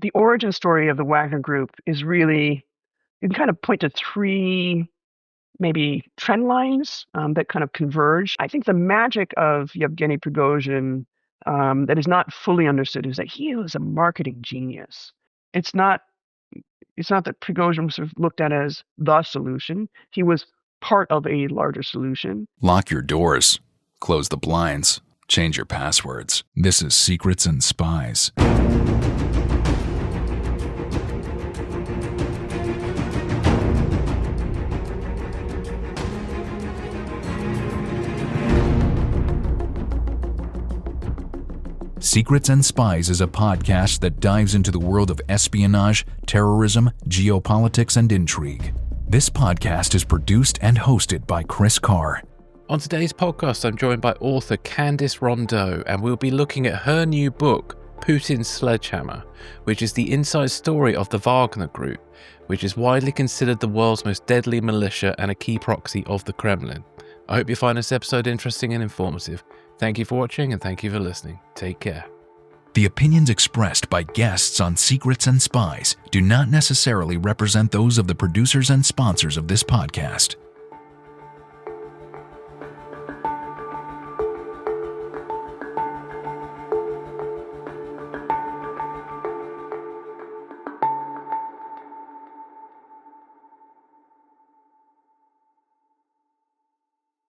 the origin story of the Wagner Group is really, you can kind of point to three maybe trend lines that kind of converge. I think the magic of Yevgeny Prigozhin that is not fully understood is that he was a marketing genius. It's not that Prigozhin was sort of looked at as the solution. He was part of a larger solution. Lock your doors, close the blinds, change your passwords. This is Secrets and Spies. Secrets and Spies is a podcast that dives into the world of espionage, terrorism, geopolitics, and intrigue. This podcast is produced and hosted by Chris Carr. On today's podcast, I'm joined by author Candace Rondeaux, and we'll be looking at her new book, Putin's Sledgehammer, which is the inside story of the Wagner Group, which is widely considered the world's most deadly militia and a key proxy of the Kremlin. I hope you find this episode interesting and informative. Thank you for watching and thank you for listening. Take care. The opinions expressed by guests on Secrets and Spies do not necessarily represent those of the producers and sponsors of this podcast.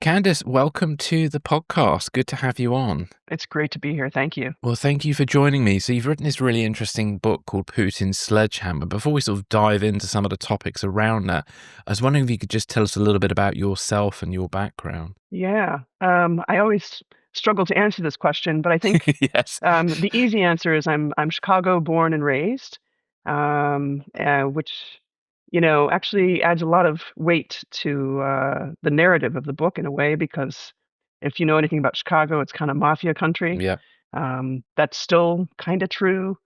Candace, welcome to the podcast. Good to have you on. It's great to be here. Thank you. Well, thank you for joining me. So you've written this really interesting book called Putin's Sledgehammer. Before we sort of dive into some of the topics around that, I was wondering if you could just tell us a little bit about yourself and your background. Yeah. I always struggle to answer this question, but I think Yes. the easy answer is I'm Chicago born and raised, which actually adds a lot of weight to the narrative of the book in a way, because if you know anything about Chicago, it's kind of mafia country. Yeah. That's still kind of true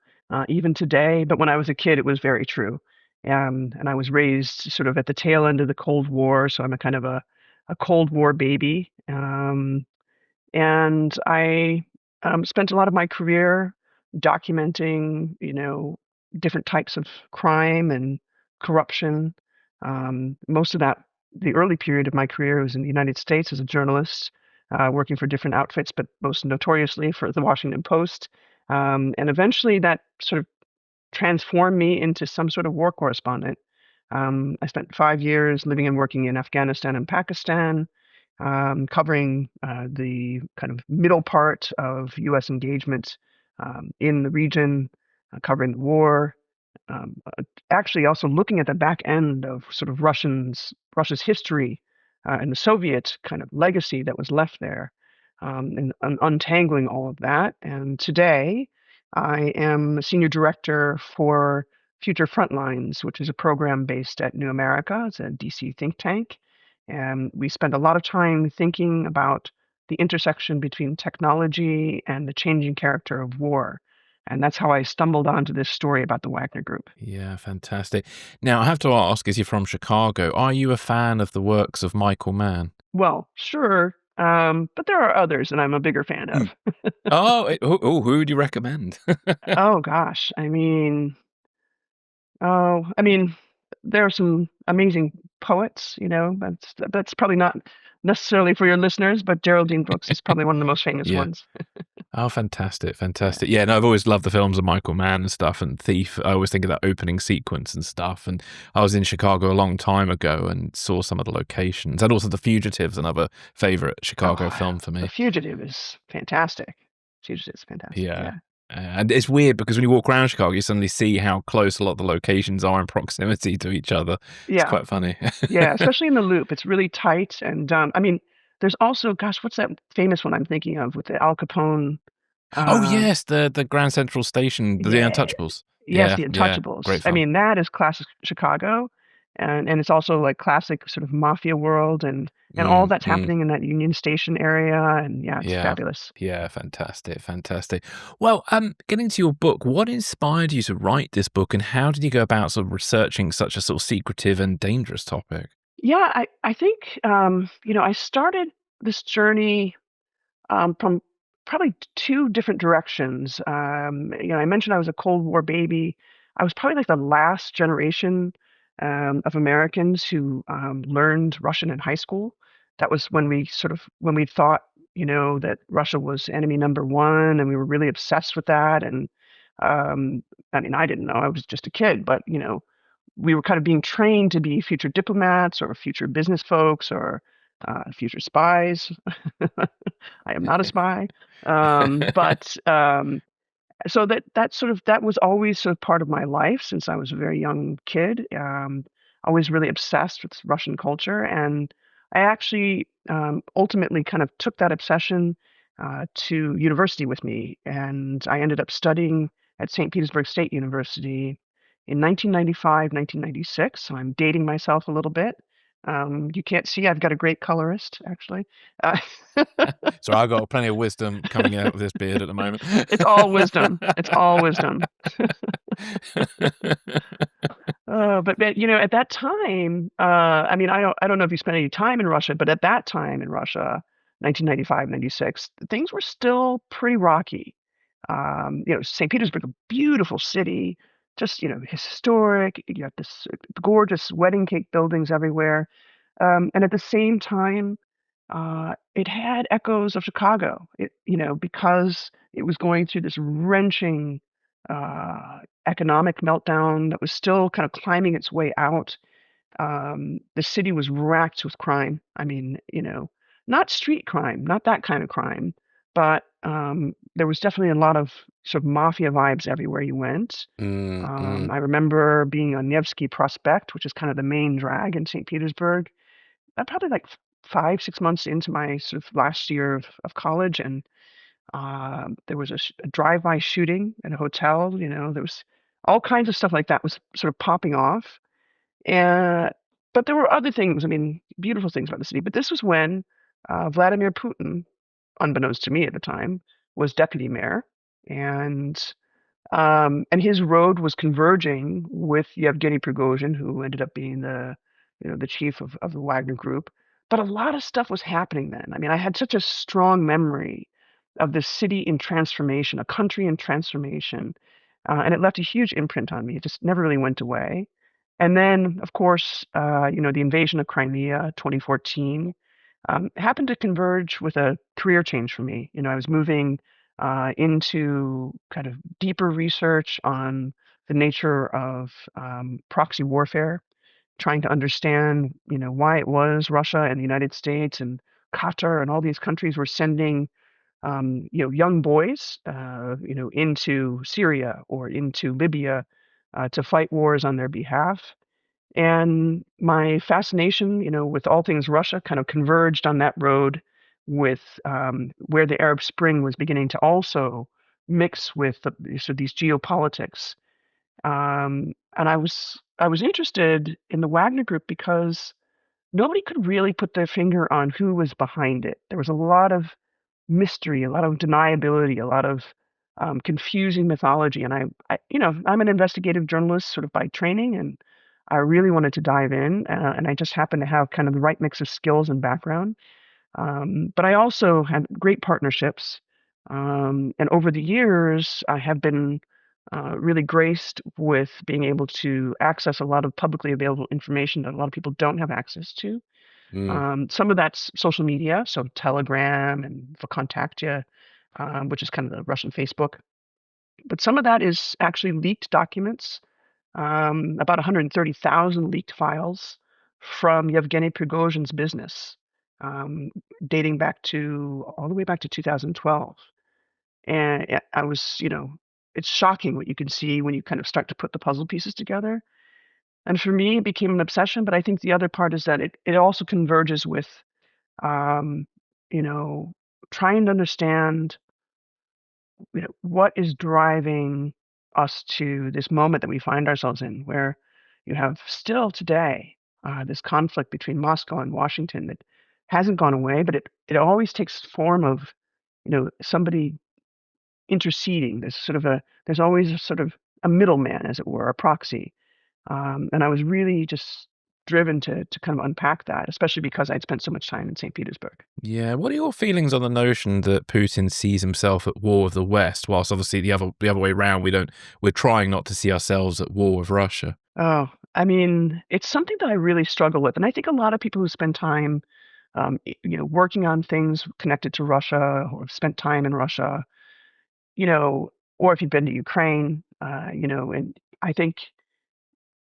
even today. But when I was a kid, it was very true. And I was raised sort of at the tail end of the Cold War. So I'm a kind of a Cold War baby. And I spent a lot of my career documenting, different types of crime and corruption. Most of that, the early period of my career was in the United States as a journalist, working for different outfits, but most notoriously for the Washington Post. And eventually that sort of transformed me into some sort of war correspondent. I spent 5 years living and working in Afghanistan and Pakistan, covering the kind of middle part of U.S. engagement in the region, covering the war. Actually also looking at the back end of sort of Russia's history and the Soviet kind of legacy that was left there, and untangling all of that. And today I am a senior director for Future Frontlines, which is a program based at New America. It's a DC think tank. And we spend a lot of time thinking about the intersection between technology and the changing character of war. And that's how I stumbled onto this story about the Wagner Group. Yeah, fantastic. Now, I have to ask, as you're from Chicago, are you a fan of the works of Michael Mann? Well, sure, but there are others that I'm a bigger fan of. Who would you recommend? Oh, gosh. I mean, there are some amazing poets, that's probably not necessarily for your listeners, but Geraldine Brooks is probably one of the most famous ones. Oh, fantastic. Yeah, no, I've always loved the films of Michael Mann and stuff, and Thief. I always think of that opening sequence and stuff. And I was in Chicago a long time ago and saw some of the locations. And also The Fugitive's another favorite Chicago film for me. The Fugitive is fantastic. Yeah. And it's weird because when you walk around Chicago, you suddenly see how close a lot of the locations are in proximity to each other. Yeah. It's quite funny. Yeah, especially in the Loop. It's really tight. And there's also, gosh, what's that famous one I'm thinking of with the Al Capone? Yes, the Grand Central Station, the Untouchables. Yes, the Untouchables. Great film. That is classic Chicago. And it's also like classic sort of mafia world and all that's happening in that Union Station area. And it's fabulous. Yeah, fantastic. Well, getting to your book, what inspired you to write this book and how did you go about sort of researching such a sort of secretive and dangerous topic? Yeah, I think, I started this journey from probably two different directions. I mentioned I was a Cold War baby. I was probably like the last generation of Americans who learned Russian in high school. That was when we thought, that Russia was enemy number one, and we were really obsessed with that. And um, I mean, I didn't know. I was just a kid, but we were kind of being trained to be future diplomats or future business folks or future spies. I am not a spy. But so that was always sort of part of my life since I was a very young kid. Always really obsessed with Russian culture, and I actually ultimately kind of took that obsession to university with me, and I ended up studying at St. Petersburg State University in 1995, 1996. So I'm dating myself a little bit. You can't see I've got a great colorist, actually. Uh, So I got plenty of wisdom coming out of this beard at the moment. It's all wisdom. It's all wisdom. But at that time, I mean, I don't know if you spent any time in Russia, but at that time in Russia, 1995, 96, things were still pretty rocky. St. Petersburg, a beautiful city, just historic. You got this gorgeous wedding cake buildings everywhere, and at the same time, it had echoes of Chicago. Because it was going through this wrenching economic meltdown that was still kind of climbing its way out. The city was racked with crime. I mean, not street crime, not that kind of crime, but there was definitely a lot of sort of mafia vibes everywhere you went. I remember being on Nevsky Prospect, which is kind of the main drag in St. Petersburg, probably like 5, 6 months into my sort of last year of college, and there was a drive-by shooting at a hotel. There was all kinds of stuff like that was sort of popping off. And but there were other things. I mean, beautiful things about the city. But this was when Vladimir Putin, unbeknownst to me at the time, was deputy mayor, and his road was converging with Yevgeny Prigozhin, who ended up being the chief of the Wagner Group. But a lot of stuff was happening then. I mean, I had such a strong memory of this city in transformation, a country in transformation, and it left a huge imprint on me. It just never really went away. And then, of course, the invasion of Crimea, 2014, happened to converge with a career change for me. I was moving into kind of deeper research on the nature of proxy warfare, trying to understand, why it was Russia and the United States and Qatar and all these countries were sending, young boys, into Syria or into Libya to fight wars on their behalf. And my fascination, with all things Russia kind of converged on that road with where the Arab Spring was beginning to also mix with these geopolitics. And I was interested in the Wagner Group because nobody could really put their finger on who was behind it. There was a lot of mystery, a lot of deniability, a lot of confusing mythology. And I'm an investigative journalist sort of by training, and I really wanted to dive in, and I just happened to have kind of the right mix of skills and background. But I also had great partnerships, and over the years, I have been really graced with being able to access a lot of publicly available information that a lot of people don't have access to. Some of that's social media, so Telegram and Vkontakte, which is kind of the Russian Facebook. But some of that is actually leaked documents, about 130,000 leaked files from Yevgeny Prigozhin's business, um, dating all the way back to 2012. And I was, it's shocking what you can see when you kind of start to put the puzzle pieces together. And for me, it became an obsession. But I think the other part is that it also converges with, um, you know, trying to understand, what is driving us to this moment that we find ourselves in, where you have still today this conflict between Moscow and Washington that hasn't gone away, but it always takes form of, somebody interceding. There's always a sort of a middleman, as it were, a proxy. And I was really just driven to kind of unpack that, especially because I'd spent so much time in St. Petersburg. Yeah. What are your feelings on the notion that Putin sees himself at war with the West, whilst obviously the other way around, we're trying not to see ourselves at war with Russia? Oh, I mean, it's something that I really struggle with, and I think a lot of people who spend time, working on things connected to Russia or have spent time in Russia, or if you've been to Ukraine, and I think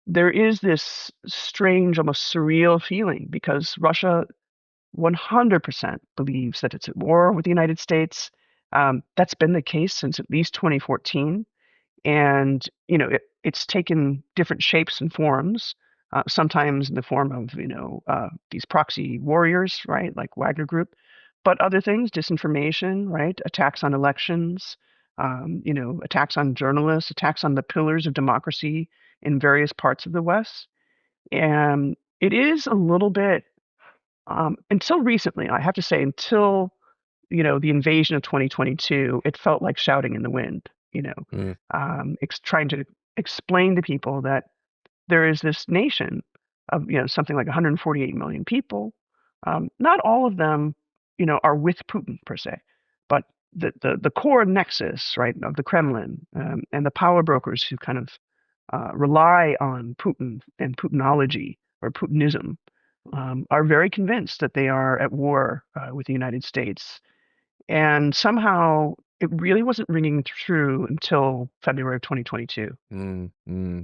there is this strange, almost surreal feeling because Russia 100% believes that it's at war with the United States. That's been the case since at least 2014. And, it's taken different shapes and forms, sometimes in the form of, these proxy warriors, right, like Wagner Group, but other things, disinformation, right, attacks on elections, attacks on journalists, attacks on the pillars of democracy in various parts of the West. And it is a little bit, until recently, I have to say, until the invasion of 2022, it felt like shouting in the wind, Mm. trying to explain to people that there is this nation of, something like 148 million people. Not all of them, are with Putin per se, but the core nexus, right, of the Kremlin and the power brokers who kind of rely on Putin and Putinology or Putinism are very convinced that they are at war with the United States. And somehow it really wasn't ringing true until February of 2022.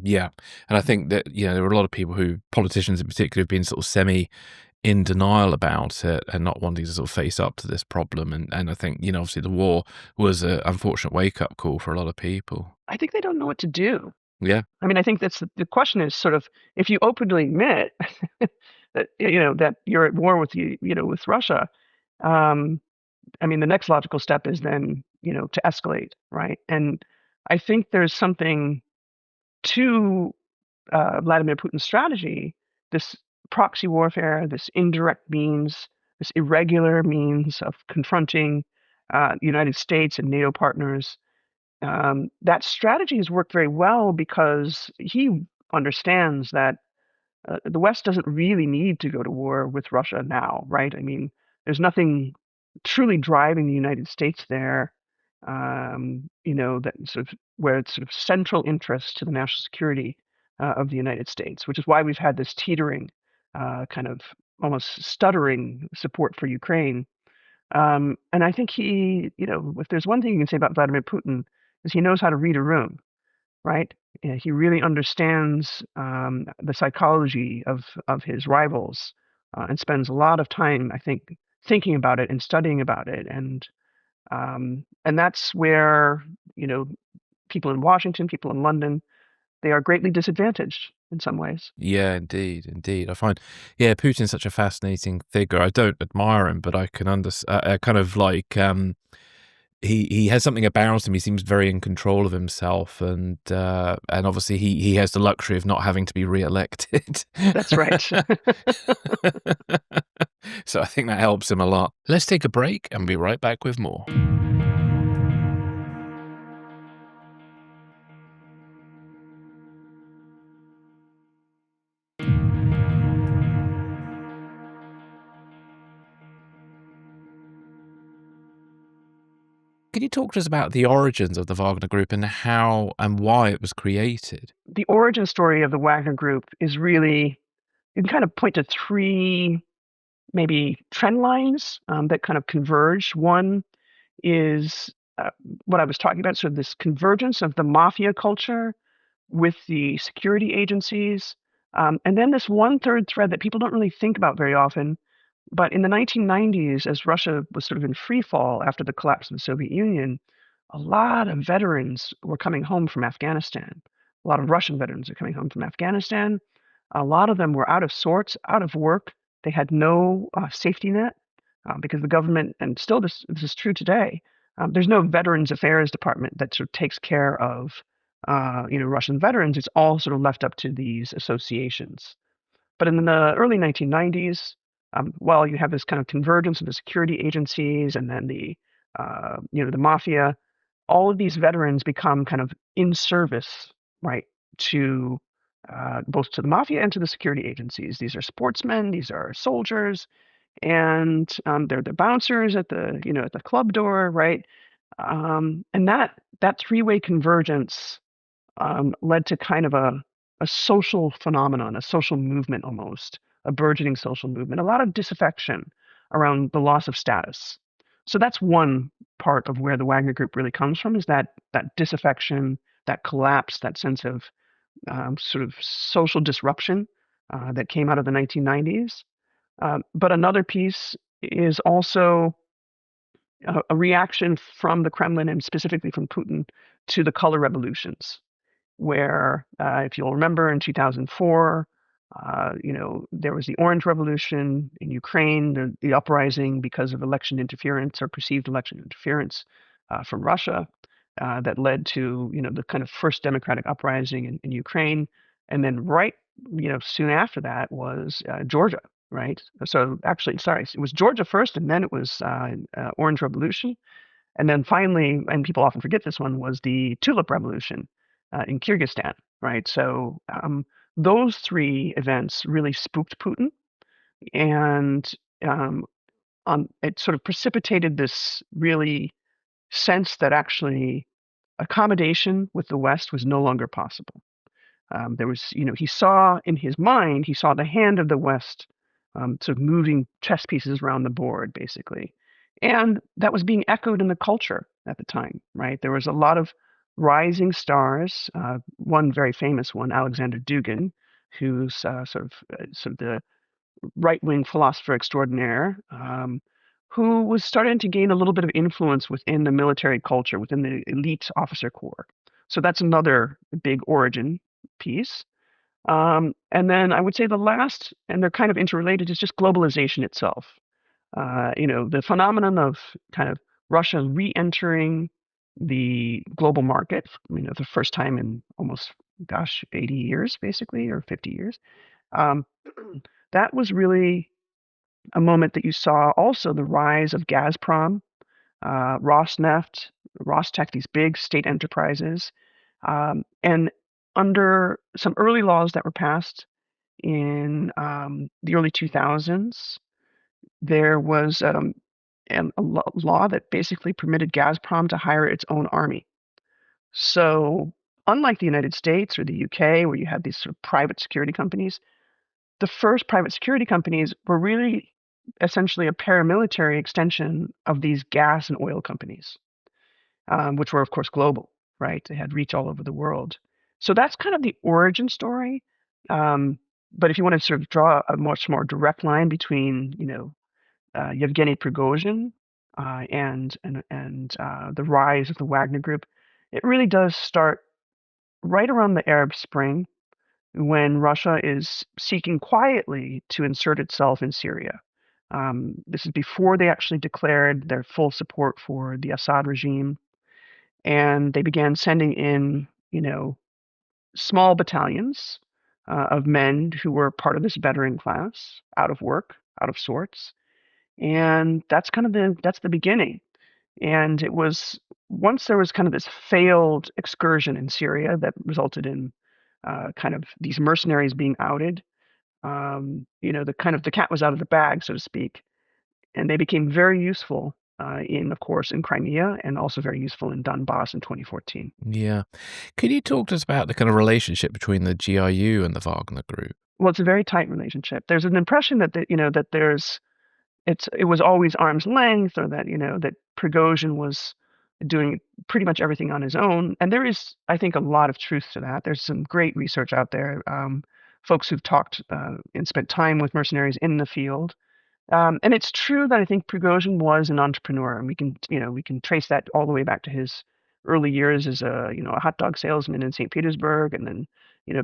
Yeah. And I think that, there were a lot of people politicians in particular, have been sort of semi in denial about it and not wanting to sort of face up to this problem. And I think, obviously the war was an unfortunate wake up call for a lot of people. I think they don't know what to do. Yeah. I mean, I think that's the question is sort of if you openly admit that that you're at war with with Russia. I mean, the next logical step is then to escalate, right? And I think there's something to Vladimir Putin's strategy, this proxy warfare, this indirect means, this irregular means of confronting the United States and NATO partners. That strategy has worked very well because he understands that the West doesn't really need to go to war with Russia now, right? I mean, there's nothing truly driving the United States there, that sort of where it's sort of central interest to the national security of the United States, which is why we've had this teetering, kind of almost stuttering support for Ukraine. And I think if there's one thing you can say about Vladimir Putin, is he knows how to read a room, right? He really understands the psychology of his rivals and spends a lot of time, I think, thinking about it and studying about it. And that's where people in Washington, people in London, they are greatly disadvantaged in some ways. Yeah, indeed. I find, Putin's such a fascinating figure. I don't admire him, but I can understand, kind of like, he has something about him. He seems very in control of himself, and obviously he has the luxury of not having to be re-elected. That's right. So I think that helps him a lot. Let's take a break and be right back with more. Can you talk to us about the origins of the Wagner Group and how and why it was created? The origin story of the Wagner Group is really, you can kind of point to three maybe trend lines that kind of converge. One is what I was talking about, sort of this convergence of the mafia culture with the security agencies. And then this one third thread that people don't really think about very often. But in the 1990s, as Russia was sort of in free fall after the collapse of the Soviet Union, a lot of veterans were coming home from Afghanistan. A lot of Russian veterans are coming home from Afghanistan. A lot of them were out of sorts, out of work. They had no safety net because the government, and still this is true today, there's no Veterans Affairs Department that sort of takes care of Russian veterans. It's all sort of left up to these associations. But in the early 1990s, while you have this kind of convergence of the security agencies and then the the mafia, all of these veterans become kind of in service, right, to both to the mafia and to the security agencies. These are sportsmen, these are soldiers, and they're the bouncers at the at the club door, right? And that three-way convergence led to kind of a social phenomenon, a social movement almost, a burgeoning social movement, a lot of disaffection around the loss of status. So that's one part of where the Wagner Group really comes from, is that disaffection, that collapse, that sense of sort of social disruption that came out of the 1990s. But another piece is also a reaction from the Kremlin and specifically from Putin to the color revolutions, where, if you'll remember, in 2004, there was the Orange Revolution in Ukraine, the uprising because of election interference or perceived election interference from Russia that led to, the kind of first democratic uprising in Ukraine. And then soon after that was Georgia, right? So actually, sorry, it was Georgia first, and then it was Orange Revolution. And then finally, and people often forget this one, was the Tulip Revolution in Kyrgyzstan, right? So those three events really spooked Putin, and it sort of precipitated this really sense that actually accommodation with the West was no longer possible. There was, he saw in his mind, he saw the hand of the West sort of moving chess pieces around the board, basically. And that was being echoed in the culture at the time, right? There was a lot of rising stars. One very famous one, Alexander Dugin, who's sort of the right-wing philosopher extraordinaire, who was starting to gain a little bit of influence within the military culture, within the elite officer corps. So that's another big origin piece. And then I would say the last, and they're kind of interrelated, is just globalization itself. The phenomenon of kind of Russia re-entering the global market, the first time in almost, 80 years, basically, or 50 years. That was really a moment that you saw also the rise of Gazprom, Rosneft, Rostec, these big state enterprises. And under some early laws that were passed in the early 2000s, there was a law that basically permitted Gazprom to hire its own army. So unlike the United States or the UK, where you had these sort of private security companies, the first private security companies were really essentially a paramilitary extension of these gas and oil companies, which were, of course, global, right? They had reach all over the world. So that's kind of the origin story. But if you want to sort of draw a much more direct line between, Yevgeny Prigozhin and the rise of the Wagner Group, it really does start right around the Arab Spring, when Russia is seeking quietly to insert itself in Syria. This is before they actually declared their full support for the Assad regime, and they began sending in, small battalions of men who were part of this veteran class, out of work, out of sorts, and that's kind of that's the beginning. And it was once there was kind of this failed excursion in Syria that resulted in kind of these mercenaries being outed. The cat was out of the bag, so to speak, and they became very useful of course, in Crimea, and also very useful in Donbass in 2014. Yeah. Could you talk to us about the kind of relationship between the GRU and the Wagner Group? Well, it's a very tight relationship. There's an impression that it was always arm's length, or that Prigozhin was doing pretty much everything on his own. And there is, I think, a lot of truth to that. There's some great research out there, folks who've talked and spent time with mercenaries in the field. And it's true that I think Prigozhin was an entrepreneur, and we can trace that all the way back to his early years as a hot dog salesman in St. Petersburg, and then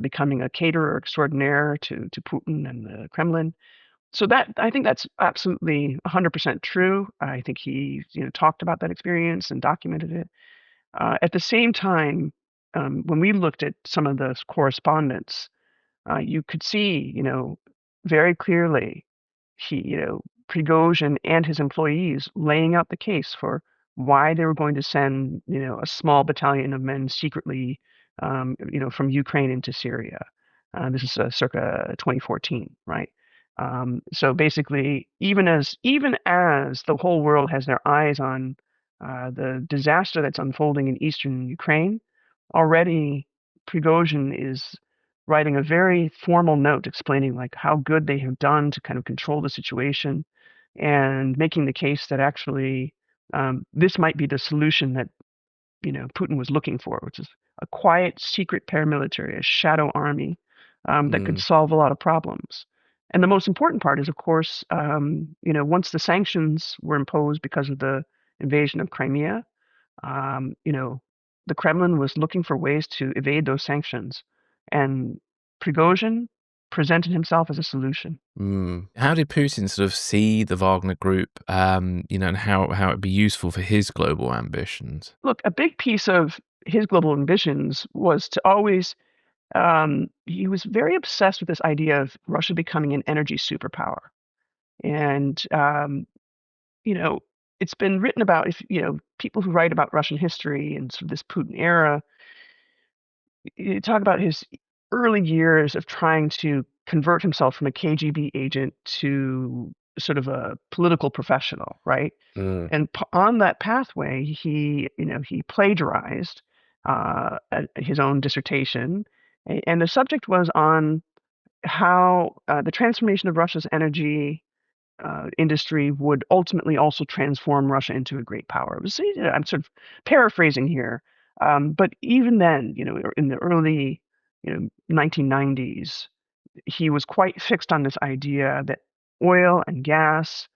becoming a caterer extraordinaire to Putin and the Kremlin. So that, I think, that's absolutely 100% true. I think he talked about that experience and documented it. At the same time, when we looked at some of the correspondence, you could see very clearly Prigozhin and his employees laying out the case for why they were going to send a small battalion of men secretly from Ukraine into Syria. This is circa 2014, right? So basically, even as the whole world has their eyes on the disaster that's unfolding in eastern Ukraine, already Prigozhin is writing a very formal note explaining like how good they have done to kind of control the situation, and making the case that actually this might be the solution that Putin was looking for, which is a quiet, secret paramilitary, a shadow army that could solve a lot of problems. And the most important part is, of course, once the sanctions were imposed because of the invasion of Crimea, the Kremlin was looking for ways to evade those sanctions, and Prigozhin presented himself as a solution. How did Putin sort of see the Wagner Group, and how it'd be useful for his global ambitions? Look, a big piece of his global ambitions was to always he was very obsessed with this idea of Russia becoming an energy superpower. And, it's been written about, if, people who write about Russian history and sort of this Putin era, you talk about his early years of trying to convert himself from a KGB agent to sort of a political professional, right? And on that pathway, he plagiarized his own dissertation, and the subject was on how the transformation of Russia's energy industry would ultimately also transform Russia into a great power. I'm sort of paraphrasing here, but even then, in the early, 1990s, he was quite fixed on this idea that oil and gas,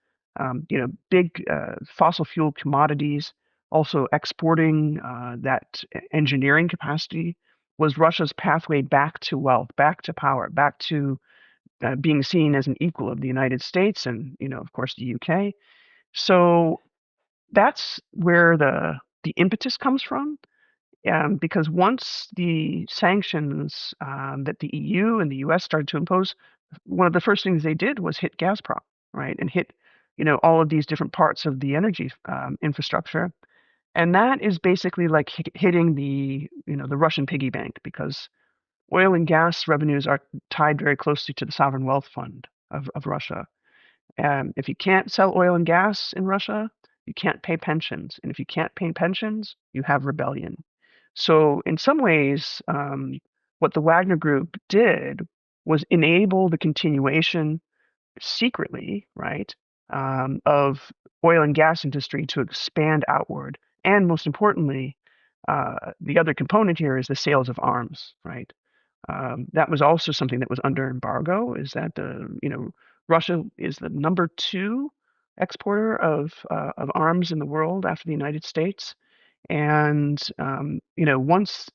big fossil fuel commodities, also exporting that engineering capacity was Russia's pathway back to wealth, back to power, back to being seen as an equal of the United States and, of course, the UK. So that's where the impetus comes from, because once the sanctions that the EU and the US started to impose, one of the first things they did was hit Gazprom, right, and hit all of these different parts of the energy infrastructure, and that is basically like hitting the Russian piggy bank, because oil and gas revenues are tied very closely to the sovereign wealth fund of Russia. If you can't sell oil and gas in Russia, you can't pay pensions. And if you can't pay pensions, you have rebellion. So, in some ways, what the Wagner Group did was enable the continuation secretly, right, of oil and gas industry to expand outward. And most importantly, the other component here is the sales of arms, right? That was also something that was under embargo. Is that Russia is the number 2 exporter of arms in the world after the United States, and once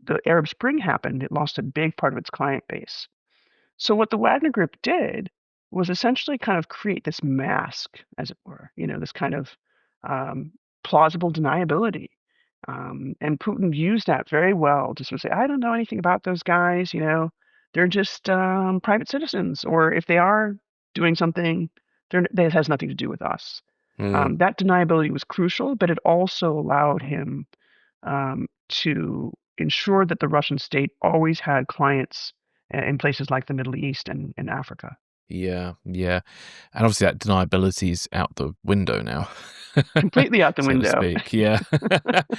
the Arab Spring happened, it lost a big part of its client base. So what the Wagner Group did was essentially kind of create this mask, as it were, this kind of plausible deniability. And Putin used that very well to sort of say, I don't know anything about those guys, they're just private citizens, or if they are doing something, that has nothing to do with us. That deniability was crucial, but it also allowed him to ensure that the Russian state always had clients in places like the Middle East and Africa. Yeah, yeah. And obviously that deniability is out the window now. Completely out the so to window. speak. Yeah.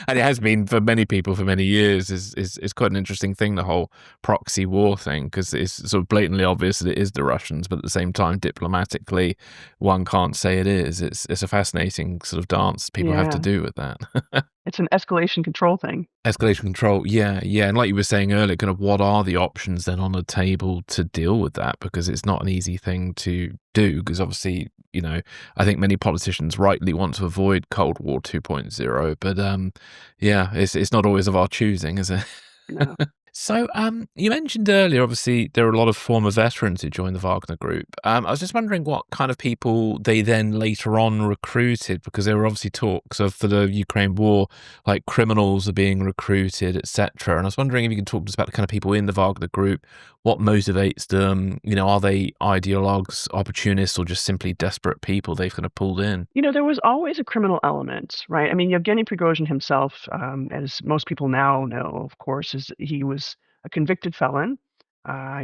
And it has been for many people for many years. Is quite an interesting thing, the whole proxy war thing, because it's sort of blatantly obvious that it is the Russians, but at the same time, diplomatically, one can't say it is. It's a fascinating sort of dance people have to Yeah. do with that. It's an escalation control thing. Escalation control, yeah, yeah. And like you were saying earlier, kind of what are the options then on the table to deal with that? Because it's not an easy thing to do, because obviously, I think many politicians rightly want to avoid Cold War 2.0, but yeah, it's not always of our choosing, is it? No. So, you mentioned earlier, obviously, there are a lot of former veterans who joined the Wagner Group. I was just wondering what kind of people they then later on recruited, because there were obviously talks of, for the Ukraine war, like criminals are being recruited, etc. And I was wondering if you could talk to us about the kind of people in the Wagner Group, what motivates them, are they ideologues, opportunists, or just simply desperate people they've kind of pulled in? There was always a criminal element, right? I mean, Yevgeny Prigozhin himself, as most people now know, of course, is he was a convicted felon.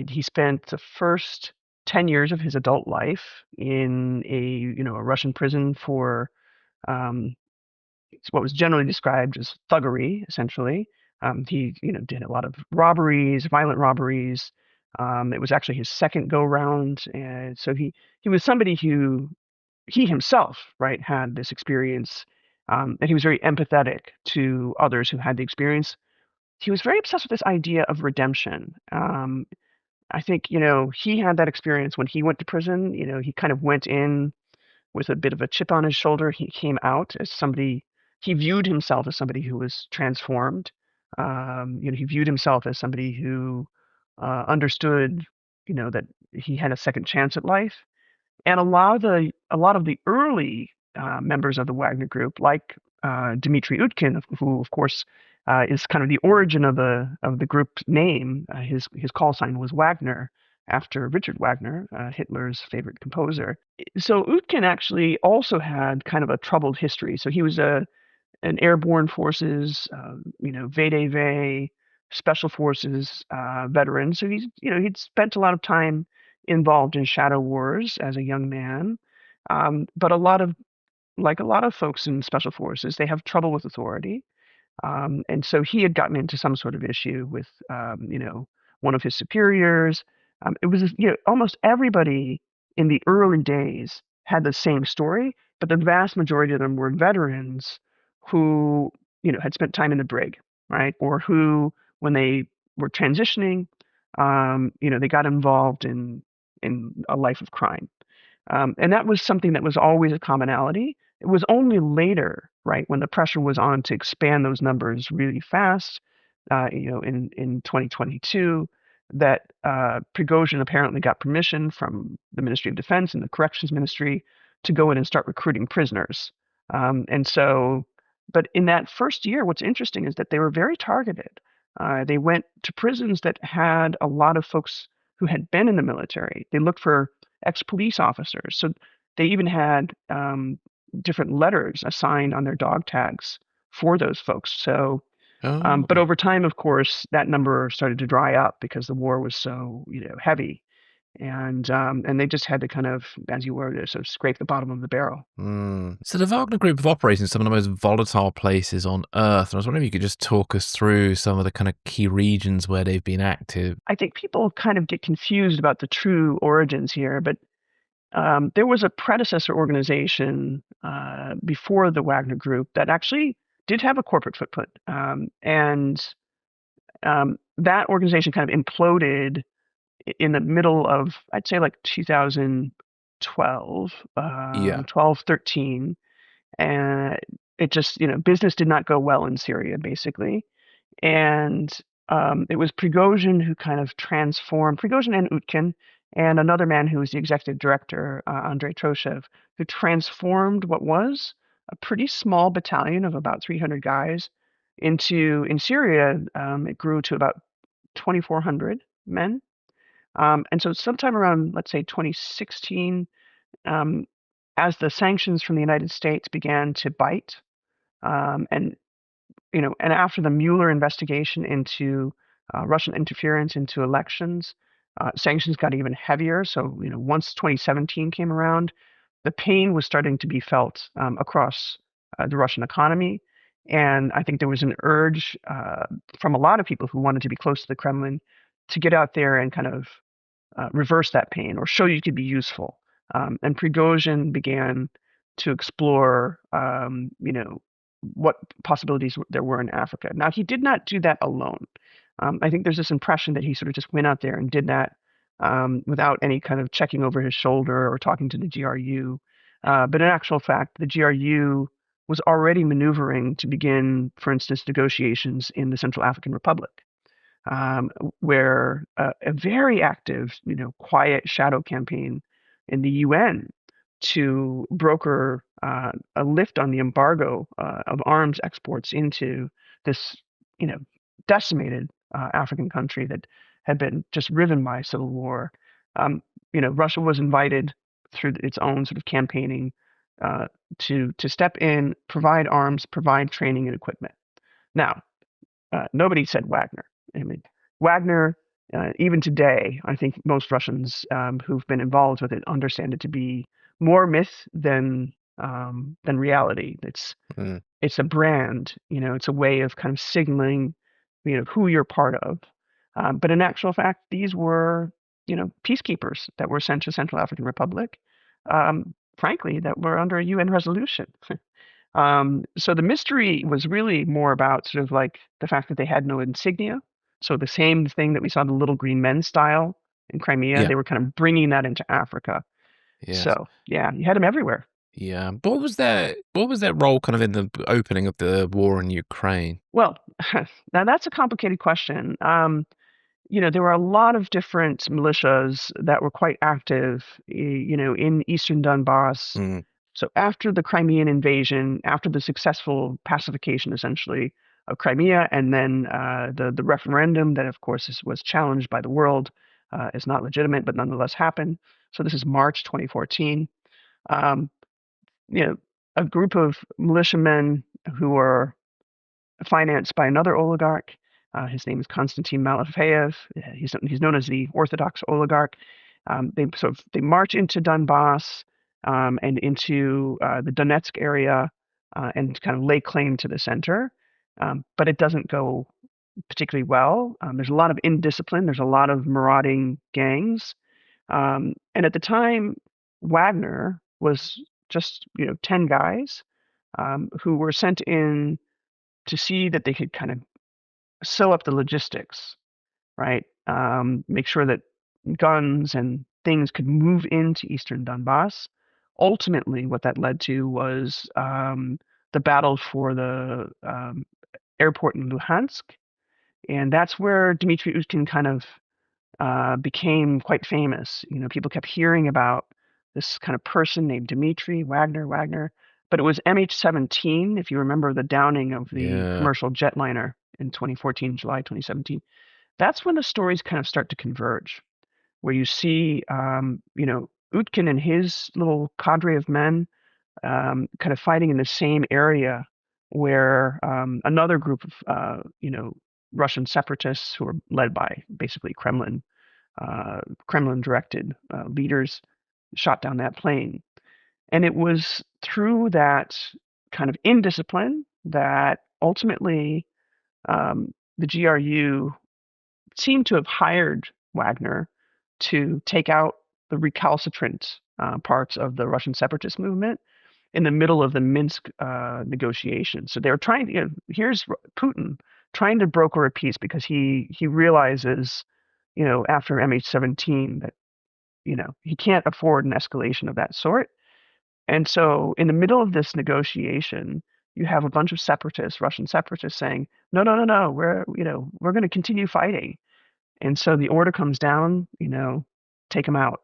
He spent the first 10 years of his adult life in a Russian prison for um, what was generally described as thuggery, essentially. He did a lot of robberies, violent robberies. It was actually his second go round, and so he was somebody who he himself, right, had this experience, and he was very empathetic to others who had the experience. He was very obsessed with this idea of redemption. I think he had that experience when he went to prison. He kind of went in with a bit of a chip on his shoulder. He came out as somebody, he viewed himself as somebody who was transformed. He viewed himself as somebody who understood, that he had a second chance at life. And a lot of the early members of the Wagner Group, like Dmitry Utkin, who of course is kind of the origin of the group name. His call sign was Wagner, after Richard Wagner, Hitler's favorite composer. So Utkin actually also had kind of a troubled history. So he was an airborne forces, VDV, special forces veteran. So he'd spent a lot of time involved in shadow wars as a young man. But like a lot of folks in special forces, they have trouble with authority. And so he had gotten into some sort of issue with, one of his superiors. It was, almost everybody in the early days had the same story, but the vast majority of them were veterans who, had spent time in the brig, right? Or who, when they were transitioning, they got involved in a life of crime. And that was something that was always a commonality. It was only later, right, when the pressure was on to expand those numbers really fast, in 2022, that Prigozhin apparently got permission from the Ministry of Defense and the Corrections Ministry to go in and start recruiting prisoners. And so, but in that first year, what's interesting is that they were very targeted. They went to prisons that had a lot of folks who had been in the military. They looked for ex-police officers. So they even had different letters assigned on their dog tags for those folks. So, Oh. but over time, of course, that number started to dry up because the war was so heavy, and they just had to kind of, as you were, sort of scrape the bottom of the barrel. So the Wagner Group have operated in some of the most volatile places on Earth, and I was wondering if you could just talk us through some of the kind of key regions where they've been active. I think people kind of get confused about the true origins here, but there was a predecessor organization before the Wagner Group that actually did have a corporate footprint, and that organization kind of imploded in the middle of, I'd say, like 2012, Yeah. 12, 13, and it just, business did not go well in Syria, basically. And it was Prigozhin who kind of transformed, Prigozhin and Utkin, and another man who was the executive director, Andrei Troshev, who transformed what was a pretty small battalion of about 300 guys in Syria, it grew to about 2,400 men. And so sometime around, let's say, 2016, um, as the sanctions from the United States began to bite, and and after the Mueller investigation into Russian interference into elections, sanctions got even heavier. So, once 2017 came around, the pain was starting to be felt across the Russian economy. And I think there was an urge from a lot of people who wanted to be close to the Kremlin to get out there and kind of reverse that pain or show you could be useful. And Prigozhin began to explore, what possibilities there were in Africa. Now, he did not do that alone. I think there's this impression that he sort of just went out there and did that without any kind of checking over his shoulder or talking to the GRU. But in actual fact, the GRU was already maneuvering to begin, for instance, negotiations in the Central African Republic, where a very active, quiet shadow campaign in the UN to broker a lift on the embargo of arms exports into this, decimated African country that had been just riven by civil war. Russia was invited through its own sort of campaigning to step in, provide arms, provide training and equipment. Now, nobody said Wagner. I mean, Wagner even today, I think most Russians who've been involved with it understand it to be more myth than reality. Mm. It's a brand, it's a way of kind of signaling, who you're part of. But in actual fact, these were, peacekeepers that were sent to Central African Republic, frankly, that were under a UN resolution. So the mystery was really more about sort of like the fact that they had no insignia. So the same thing that we saw the little green men style in Crimea, Yeah. they were kind of bringing that into Africa. Yes. So yeah, you had them everywhere. Yeah. What was their role kind of in the opening of the war in Ukraine? Well, now that's a complicated question. There were a lot of different militias that were quite active, in eastern Donbass. Mm. So after the Crimean invasion, after the successful pacification, essentially, of Crimea, and then the referendum that, of course, was challenged by the world is not legitimate, but nonetheless happened. So this is March 2014. Um, you know, a group of militiamen who were financed by another oligarch. His name is Konstantin Malafeyev. He's known as the Orthodox oligarch. They march into Donbass and into the Donetsk area and kind of lay claim to the center. But it doesn't go particularly well. There's a lot of indiscipline. There's a lot of marauding gangs. And at the time, Wagner was just 10 guys who were sent in to see that they could kind of sew up the logistics, right? Make sure that guns and things could move into eastern Donbass. Ultimately, what that led to was the battle for the airport in Luhansk, and that's where Dmitry Utkin kind of became quite famous. People kept hearing about this kind of person named Dmitry Wagner, but it was MH17, if you remember the downing of the Yeah. commercial jetliner in 2014, July 2017. That's when the stories kind of start to converge, where you see, Utkin and his little cadre of men kind of fighting in the same area where another group of, Russian separatists who are led by basically Kremlin-directed leaders shot down that plane. And it was through that kind of indiscipline that ultimately the GRU seemed to have hired Wagner to take out the recalcitrant parts of the Russian separatist movement in the middle of the Minsk negotiations. So they were trying to, here's Putin trying to broker a peace because he realizes, after MH17 that, he can't afford an escalation of that sort. And so in the middle of this negotiation, you have a bunch of separatists, Russian separatists saying, no, no, no, no, we're going to continue fighting. And so the order comes down, take them out.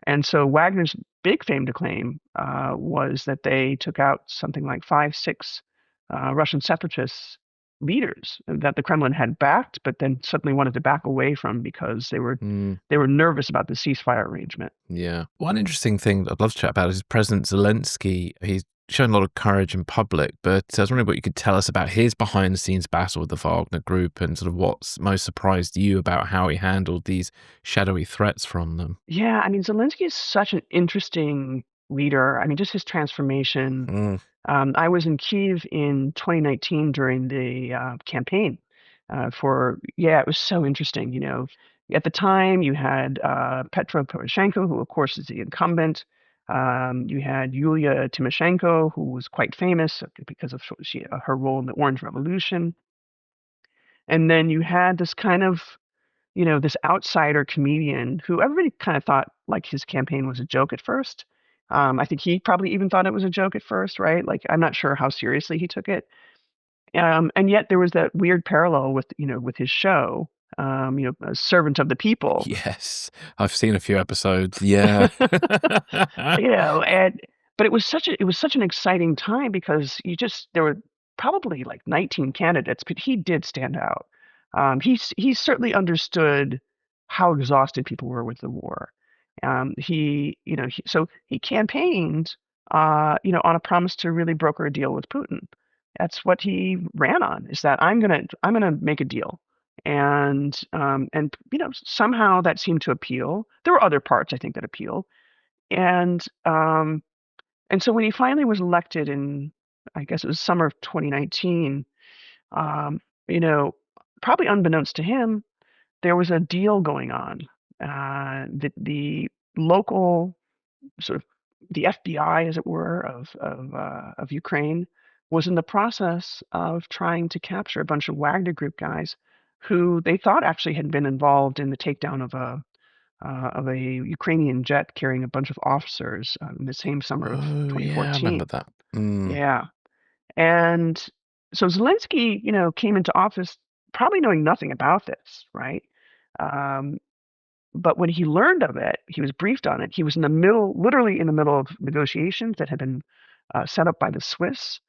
And so Wagner's big claim to claim was that they took out something like 5, 6 Russian separatist leaders that the Kremlin had backed, but then suddenly wanted to back away from because they were nervous about the ceasefire arrangement. Yeah. One interesting thing I'd love to chat about is President Zelensky. He's shown a lot of courage in public, but I was wondering what you could tell us about his behind-the-scenes battle with the Wagner Group and sort of what's most surprised you about how he handled these shadowy threats from them. Yeah, I mean, Zelensky is such an interesting leader. I mean, just his transformation. Mm. I was in Kyiv in 2019 during the campaign it was so interesting. At the time you had Petro Poroshenko, who of course is the incumbent. You had Yulia Tymoshenko, who was quite famous because of her role in the Orange Revolution. And then you had this kind of, this outsider comedian who everybody kind of thought like his campaign was a joke at first. I think he probably even thought it was a joke at first, right? Like, I'm not sure how seriously he took it. And yet there was that weird parallel with his show, a servant of the people. Yes, I've seen a few episodes. Yeah. But it was such an exciting time because there were probably like 19 candidates, but he did stand out. He certainly understood how exhausted people were with the war. So he campaigned, on a promise to really broker a deal with Putin. That's what he ran on, is that I'm gonna make a deal, And somehow that seemed to appeal. There were other parts I think that appealed, and so when he finally was elected in, I guess it was summer of 2019, um, you know, probably unbeknownst to him, there was a deal going on. The local sort of the FBI, as it were, of Ukraine was in the process of trying to capture a bunch of Wagner Group guys who they thought actually had been involved in the takedown of a Ukrainian jet carrying a bunch of officers in the same summer of Oh, yeah, I remember 2014. that. Mm. Yeah, and so Zelensky, came into office probably knowing nothing about this, right? Um, but when he learned of it, he was briefed on it. He was literally in the middle of negotiations that had been set up by the Swiss.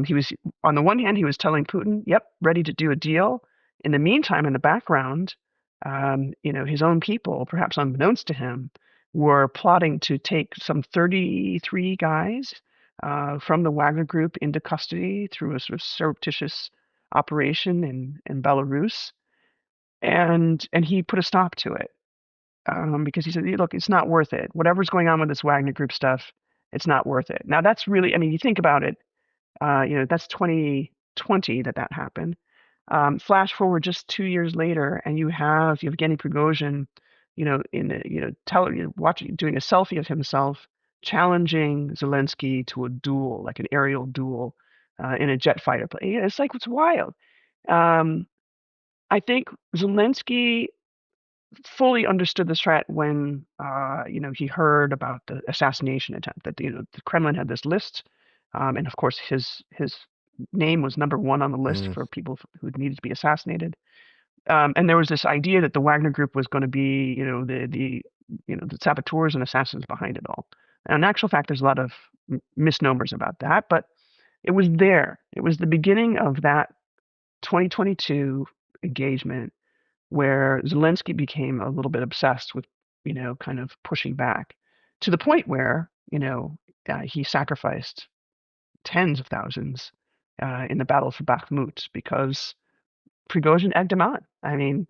He was, on the one hand, he was telling Putin, "Yep, ready to do a deal." In the meantime, in the background, his own people, perhaps unbeknownst to him, were plotting to take some 33 guys from the Wagner Group into custody through a sort of surreptitious operation in Belarus, and he put a stop to it because he said, "Look, it's not worth it. Whatever's going on with this Wagner Group stuff, it's not worth it." Now, that's really, I mean, you think about it, that's 2020 that happened. Flash forward just 2 years later, and you have Yevgeny Prigozhin, in a, watching, doing a selfie of himself challenging Zelensky to a duel, like an aerial duel, in a jet fighter plane. It's like, it's wild. Um, I think Zelensky fully understood the threat when he heard about the assassination attempt, that the Kremlin had this list, and of course his name was number one on the list Mm. for people who needed to be assassinated. And there was this idea that the Wagner Group was going to be the saboteurs and assassins behind it all. And in actual fact, there's a lot of misnomers about that, but it was there. It was the beginning of that 2022 engagement where Zelensky became a little bit obsessed with, kind of pushing back to the point where, he sacrificed tens of thousands in the battle for Bakhmut because Prigozhin egged him on. I mean,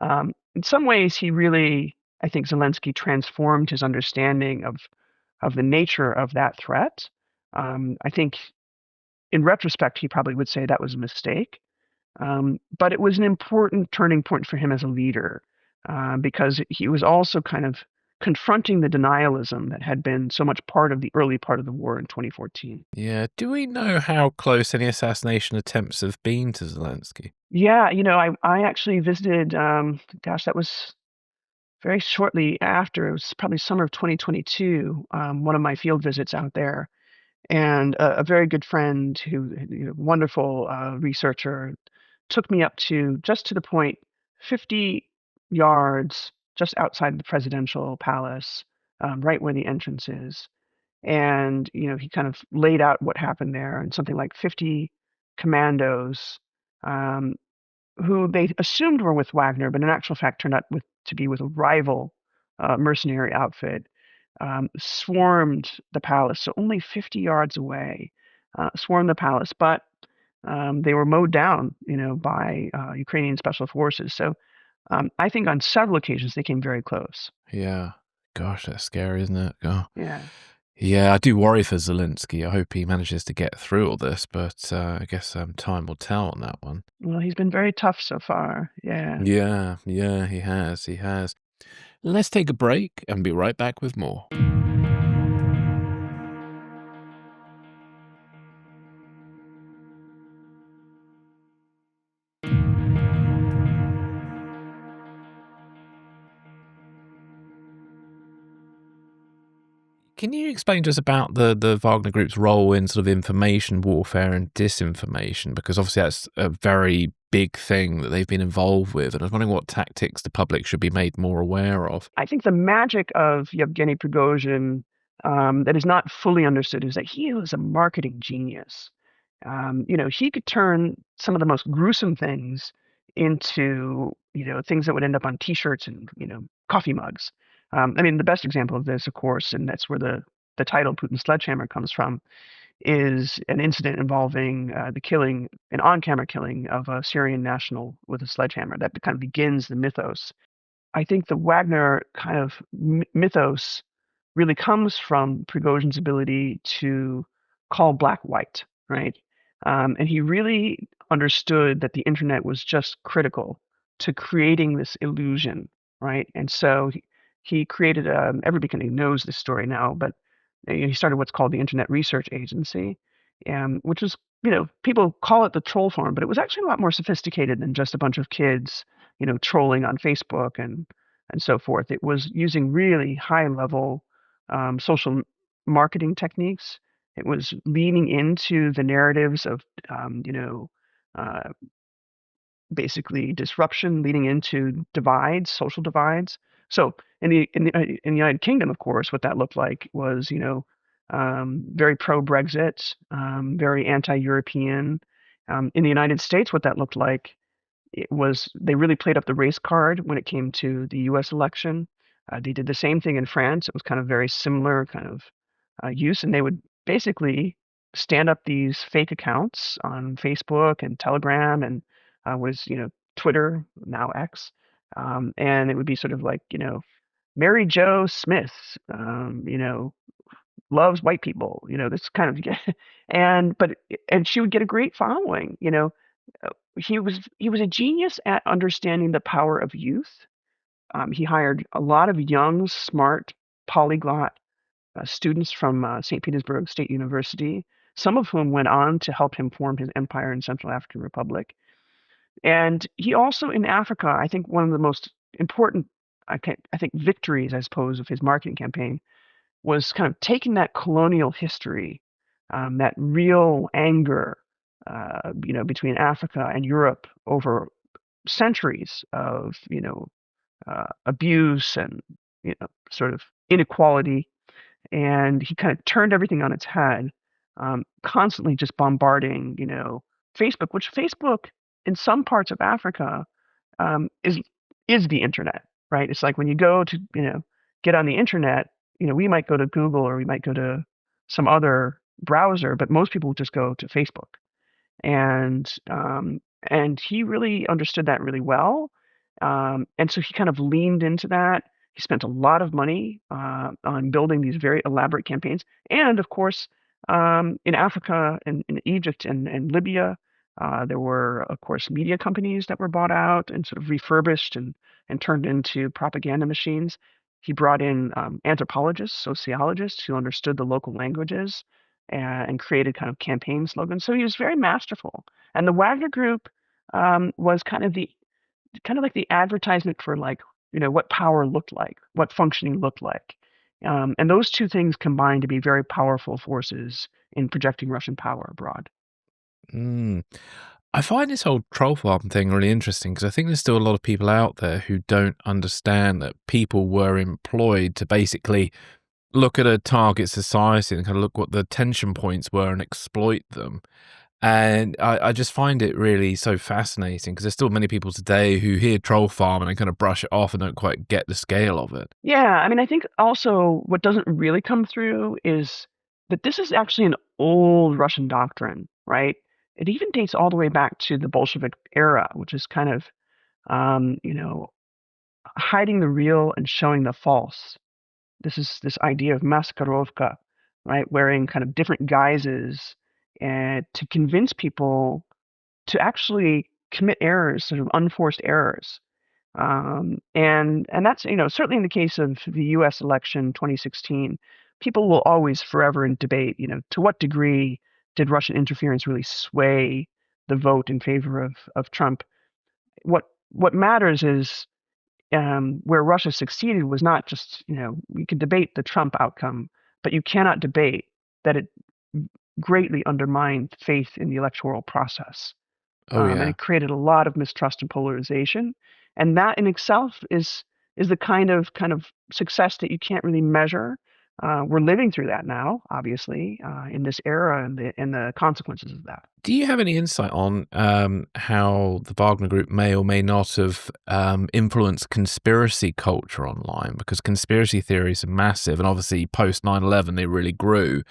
in some ways, he really, I think Zelensky transformed his understanding of the nature of that threat. I think in retrospect, he probably would say that was a mistake. But it was an important turning point for him as a leader because he was also kind of confronting the denialism that had been so much part of the early part of the war in 2014. Yeah. Do we know how close any assassination attempts have been to Zelensky? Yeah, I actually visited, gosh, that was very shortly after. It was probably summer of 2022, one of my field visits out there. And a very good friend who, wonderful researcher, took me up to just to the point, 50 yards just outside the presidential palace, right where the entrance is. And he kind of laid out what happened there, and something like 50 commandos, um, who they assumed were with Wagner, but in actual fact turned out to be with a rival mercenary outfit, swarmed the palace. So only 50 yards away, swarmed the palace, but they were mowed down, by Ukrainian special forces. So I think on several occasions they came very close. Yeah. Gosh, that's scary, isn't it? Oh. Yeah. Yeah, I do worry for Zelensky. I hope he manages to get through all this, but I guess time will tell on that one. Well, he's been very tough so far. Yeah. Yeah, yeah, he has. He has. Let's take a break and be right back with more. Can you explain to us about the Wagner Group's role in sort of information warfare and disinformation? Because obviously that's a very big thing that they've been involved with. And I was wondering what tactics the public should be made more aware of. I think the magic of Yevgeny Prigozhin that is not fully understood is that he was a marketing genius. He could turn some of the most gruesome things into, things that would end up on T-shirts and, coffee mugs. I mean, the best example of this, of course, and that's where the title Putin Sledgehammer comes from, is an incident involving an on-camera killing of a Syrian national with a sledgehammer. That kind of begins the mythos. I think the Wagner kind of mythos really comes from Prigozhin's ability to call black white, right? And he really understood that the internet was just critical to creating this illusion, right? And so he created everybody kind of knows this story now, but he started what's called the Internet Research Agency, which was, people call it the troll farm, but it was actually a lot more sophisticated than just a bunch of kids, trolling on Facebook and so forth. It was using really high level social marketing techniques. It was leaning into the narratives of, uh, basically disruption, leading into divides, social divides. So in the United Kingdom, of course, what that looked like was, very pro Brexit, very anti-European. In the United States, what that looked like, it was they really played up the race card when it came to the U.S. election. They did the same thing in France. It was kind of very similar kind of use, and they would basically stand up these fake accounts on Facebook and Telegram and Twitter, now X, and it would be sort of like, Mary Jo Smith, loves white people, this kind of, and she would get a great following. He was a genius at understanding the power of youth. He hired a lot of young, smart, polyglot students from St. Petersburg State University, some of whom went on to help him form his empire in Central African Republic. And he also, in Africa, I think one of the most important, I think, victories, I suppose, of his marketing campaign was kind of taking that colonial history, that real anger, between Africa and Europe over centuries of, abuse and, sort of inequality. And he kind of turned everything on its head, constantly just bombarding, Facebook, which Facebook in some parts of Africa is the internet, right? It's like when you go to, get on the internet, we might go to Google or we might go to some other browser, but most people just go to Facebook. And he really understood that really well. And so he kind of leaned into that. He spent a lot of money on building these very elaborate campaigns. And of course, in Africa and in Egypt and Libya, there were, of course, media companies that were bought out and sort of refurbished and turned into propaganda machines. He brought in anthropologists, sociologists who understood the local languages and created kind of campaign slogans. So he was very masterful. And the Wagner Group was kind of like the advertisement for, like, what power looked like, what functioning looked like. And those two things combined to be very powerful forces in projecting Russian power abroad. Mm. I find this whole troll farm thing really interesting because I think there's still a lot of people out there who don't understand that people were employed to basically look at a target society and kind of look what the tension points were and exploit them. And I just find it really so fascinating because there's still many people today who hear troll farm and they kind of brush it off and don't quite get the scale of it. Yeah, I mean, I think also what doesn't really come through is that this is actually an old Russian doctrine, right? It even dates all the way back to the Bolshevik era, which is kind of, hiding the real and showing the false. This is this idea of maskarovka, right? Wearing kind of different guises and to convince people to actually commit errors, sort of unforced errors. And that's, certainly in the case of the U.S. election 2016, people will always forever debate, to what degree did Russian interference really sway the vote in favor of Trump? What matters is where Russia succeeded was not just, we could debate the Trump outcome, but you cannot debate that it greatly undermined faith in the electoral process. Oh, And yeah. it created a lot of mistrust and polarization. And that in itself is the kind of success that you can't really measure. We're living through that now, obviously, in this era, and the consequences of that. Do you have any insight on how the Wagner Group may or may not have influenced conspiracy culture online? Because conspiracy theories are massive, and obviously post 9/11 they really grew.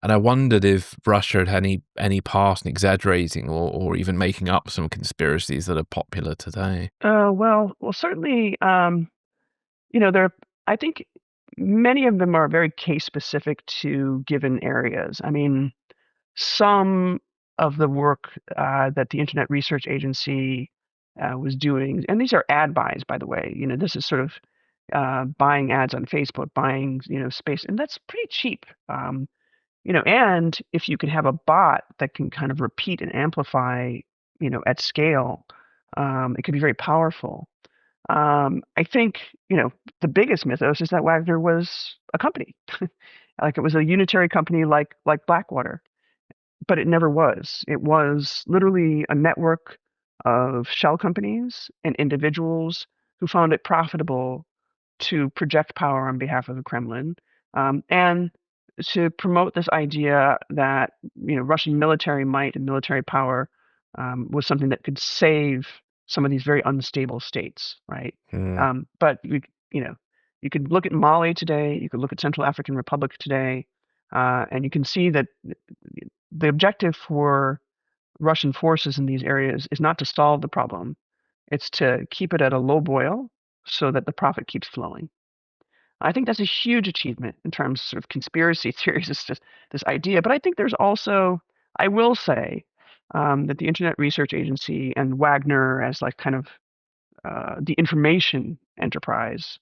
And I wondered if Russia had any part in exaggerating or even making up some conspiracies that are popular today. Well, certainly, there. I think many of them are very case specific to given areas. I mean, some of the work that the Internet Research Agency was doing, and these are ad buys, by the way. This is sort of buying ads on Facebook, buying space, and that's pretty cheap. And if you can have a bot that can kind of repeat and amplify, at scale, it can be very powerful. I think the biggest mythos is that Wagner was a company, like it was a unitary company, like Blackwater, but it never was. It was literally a network of shell companies and individuals who found it profitable to project power on behalf of the Kremlin, and to promote this idea that Russian military might and military power was something that could save some of these very unstable states, right? Mm, But you could look at Mali today, you could look at Central African Republic today, and you can see that the objective for Russian forces in these areas is not to solve the problem; it's to keep it at a low boil so that the profit keeps flowing. I think that's a huge achievement in terms of sort of conspiracy theories. It's just this idea, but I think there's also, I will say, that the Internet Research Agency and Wagner, as like kind of the information enterprise,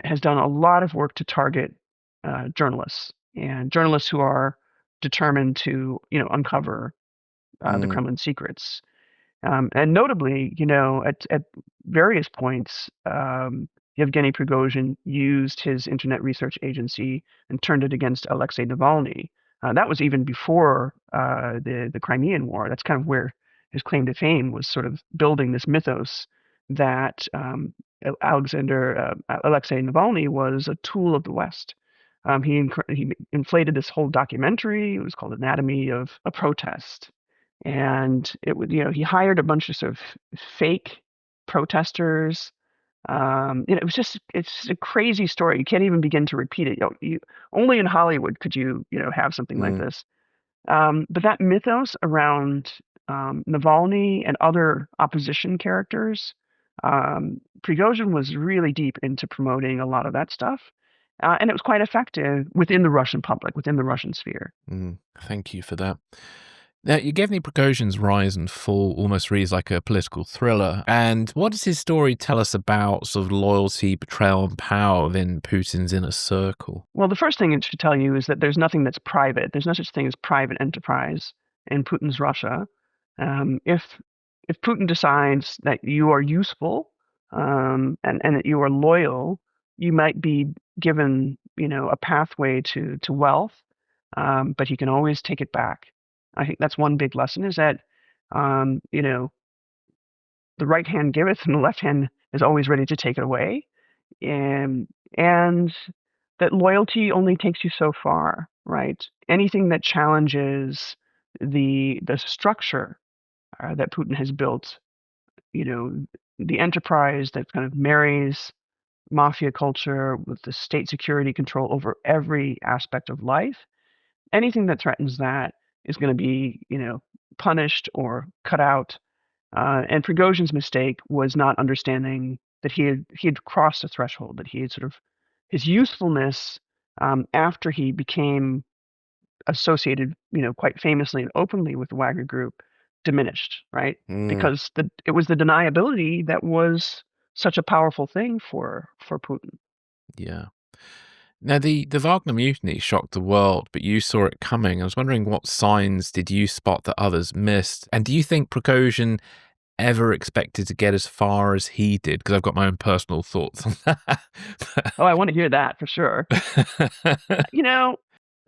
has done a lot of work to target journalists and journalists who are determined to, uncover the mm, Kremlin secrets. And notably, at various points, Yevgeny Prigozhin used his Internet Research Agency and turned it against Alexei Navalny. That was even before the Crimean War. That's kind of where his claim to fame was, sort of building this mythos that Alexei Navalny was a tool of the West. He inflated this whole documentary. It was called Anatomy of a Protest, and it would he hired a bunch of sort of fake protesters. It's just a crazy story. You can't even begin to repeat it. Only in Hollywood could you have something like mm. this. But that mythos around Navalny and other opposition characters, Prigozhin was really deep into promoting a lot of that stuff, and it was quite effective within the Russian public, within the Russian sphere. Thank you for that. Now, Yevgeny Prigozhin's rise and fall almost reads like a political thriller. And what does his story tell us about sort of loyalty, betrayal, and power within Putin's inner circle? Well, the first thing it should tell you is that there's nothing that's private. There's no such thing as private enterprise in Putin's Russia. If Putin decides that you are useful, and that you are loyal, you might be given a pathway to wealth, but he can always take it back. I think that's one big lesson, is that um, you know the right hand giveth and the left hand is always ready to take it away, and that loyalty only takes you so far, right? Anything that challenges the structure that Putin has built, you know, the enterprise that kind of marries mafia culture with the state security control over every aspect of life, anything that threatens that is going to be, punished or cut out. And Prigozhin's mistake was not understanding that he had crossed a threshold, that he had sort of his usefulness, after he became associated, quite famously and openly with the Wagner Group, diminished, right? Mm, Because it was the deniability that was such a powerful thing for Putin. yeah. Now, the Wagner mutiny shocked the world, but you saw it coming. I was wondering, what signs did you spot that others missed? And do you think Prigozhin ever expected to get as far as he did? Because I've got my own personal thoughts on that. Oh, I want to hear that for sure. You know,